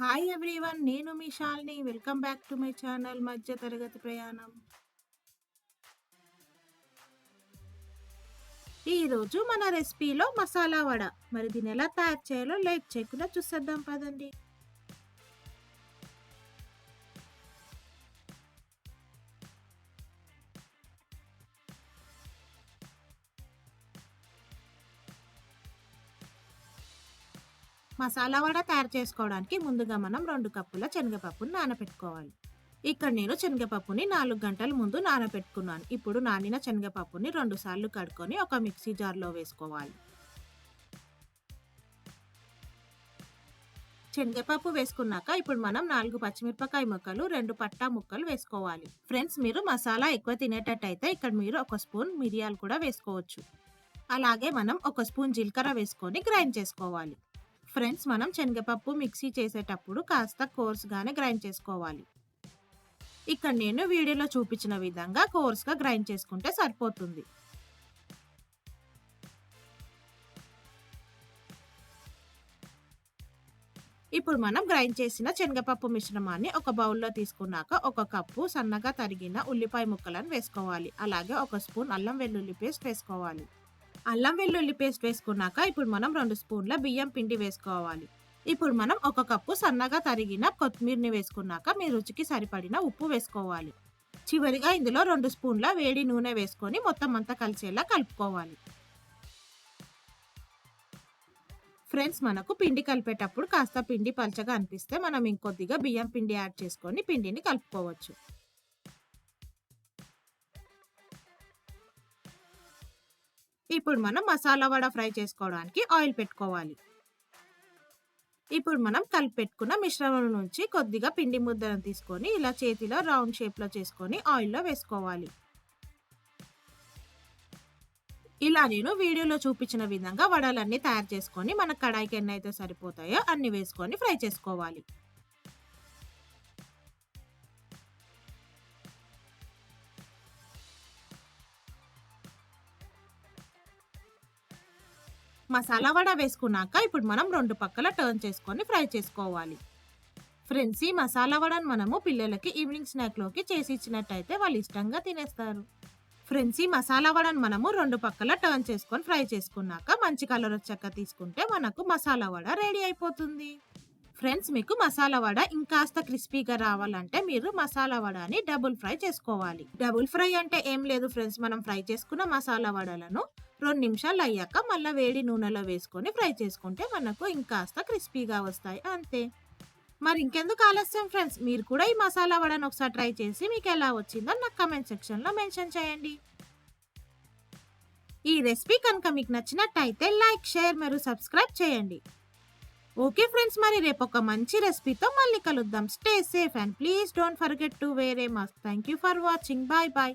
Hi everyone, నేను మీ Shalini. Welcome back to my channel మధ్య తరగతి ప్రయాణం. ఈరోజు మన రెసిపీలో మసాలా వడ. మరి దీన్ని ఎలా తయారు చేయాలో లేట్ చేయకుండా చూసేద్దాం పదండి. మసాలా వడ తయారు చేసుకోవడానికి ముందుగా మనం 2 కప్పుల శనగపప్పును నానబెట్టుకోవాలి. ఇక్కడ నేను శనగపప్పుని 4 గంటల ముందు నానబెట్టుకున్నాను. ఇప్పుడు నానిన శనగపప్పుని 2 సార్లు కడుక్కొని ఒక మిక్సీ జార్లో వేసుకోవాలి. శనగపప్పు వేసుకున్నాక ఇప్పుడు మనం 4 పచ్చిమిరపకాయ ముక్కలు, 2 పట్టా ముక్కలు వేసుకోవాలి. ఫ్రెండ్స్, మీరు మసాలా ఎక్కువ తినేటట్టయితే ఇక్కడ మీరు 1 స్పూన్ మిరియాలు కూడా వేసుకోవచ్చు. అలాగే మనం 1 స్పూన్ జీలకర్ర వేసుకొని గ్రైండ్ చేసుకోవాలి. ఫ్రెండ్స్, మనం శనగపప్పు మిక్సీ చేసేటప్పుడు కాస్త కోర్స్గానే గ్రైండ్ చేసుకోవాలి. ఇక్కడ నేను వీడియోలో చూపించిన విధంగా కోర్స్గా గ్రైండ్ చేసుకుంటే సరిపోతుంది. ఇప్పుడు మనం గ్రైండ్ చేసిన శనగపప్పు మిశ్రమాన్ని ఒక బౌల్లో తీసుకున్నాక 1 కప్పు సన్నగా తరిగిన ఉల్లిపాయ ముక్కలను వేసుకోవాలి. అలాగే 1 స్పూన్ అల్లం వెల్లుల్లి పేస్ట్ వేసుకోవాలి. అల్లం వెల్లుల్లి పేస్ట్ వేసుకున్నాక ఇప్పుడు మనం 2 స్పూన్ల బియ్యం పిండి వేసుకోవాలి. ఇప్పుడు మనం 1 కప్పు సన్నగా తరిగిన కొత్తిమీరని వేసుకున్నాక మీ రుచికి సరిపడిన ఉప్పు వేసుకోవాలి. చివరిగా ఇందులో 2 స్పూన్ల వేడి నూనె వేసుకొని మొత్తం అంతా కలిసేలా కలుపుకోవాలి. ఫ్రెండ్స్, మనకు పిండి కలిపేటప్పుడు కాస్త పిండి పల్చగా అనిపిస్తే మనం ఇంకొద్దిగా బియ్యం పిండి యాడ్ చేసుకొని పిండిని కలుపుకోవచ్చు. ఇప్పుడు మనం మసాలా వడ ఫ్రై చేసుకోవడానికి ఆయిల్ పెట్టుకోవాలి. ఇప్పుడు మనం కలిపి పెట్టుకున్న మిశ్రమం నుంచి కొద్దిగా పిండి ముద్దను తీసుకొని ఇలా చేతిలో రౌండ్ షేప్లో చేసుకొని ఆయిల్లో వేసుకోవాలి. ఇలా నేను వీడియోలో చూపించిన విధంగా వడలన్నీ తయారు చేసుకొని మన కడాయికి ఎన్ని అయితే సరిపోతాయో అన్ని వేసుకొని ఫ్రై చేసుకోవాలి. మసాలా వడ వేసుకున్నాక ఇప్పుడు మనం 2 పక్కల టర్న్ చేసుకొని ఫ్రై చేసుకోవాలి. ఫ్రెండ్స్, ఈ మసాలా వడను మనము పిల్లలకి ఈవినింగ్ స్నాక్లోకి చేసి ఇచ్చినట్టయితే వాళ్ళు ఇష్టంగా తినేస్తారు. ఫ్రెండ్స్, ఈ మసాలా వడను మనము 2 పక్కల టర్న్ చేసుకొని ఫ్రై చేసుకున్నాక మంచి కలర్ వచ్చాక తీసుకుంటే మనకు మసాలా వడ రెడీ అయిపోతుంది. ఫ్రెండ్స్, మీకు మసాలా వడ ఇంకాస్త క్రిస్పీగా రావాలంటే మీరు మసాలా వడని డబుల్ ఫ్రై చేసుకోవాలి. డబుల్ ఫ్రై అంటే ఏం లేదు ఫ్రెండ్స్, మనం ఫ్రై చేసుకున్న మసాలా వడలను 2 నిమిషాలు అయ్యాక మళ్ళీ వేడి నూనెలో వేసుకొని ఫ్రై చేసుకుంటే మనకు ఇంకాస్త క్రిస్పీగా వస్తాయి, అంతే. మరి ఇంకెందుకు ఆలస్యం ఫ్రెండ్స్, మీరు కూడా ఈ మసాలా వడను ఒకసారి ట్రై చేసి మీకు ఎలా వచ్చిందో నాకు కమెంట్ సెక్షన్లో మెన్షన్ చేయండి. ఈ రెసిపీ కనుక మీకు నచ్చినట్టయితే లైక్, షేర్ మరియు సబ్స్క్రైబ్ చేయండి. ఓకే ఫ్రెండ్స్, మరి రేపు ఒక మంచి రెసిపీతో మళ్ళీ కలుద్దాం. Stay safe and please don't forget to wear a mask. Thank you for watching. Bye bye.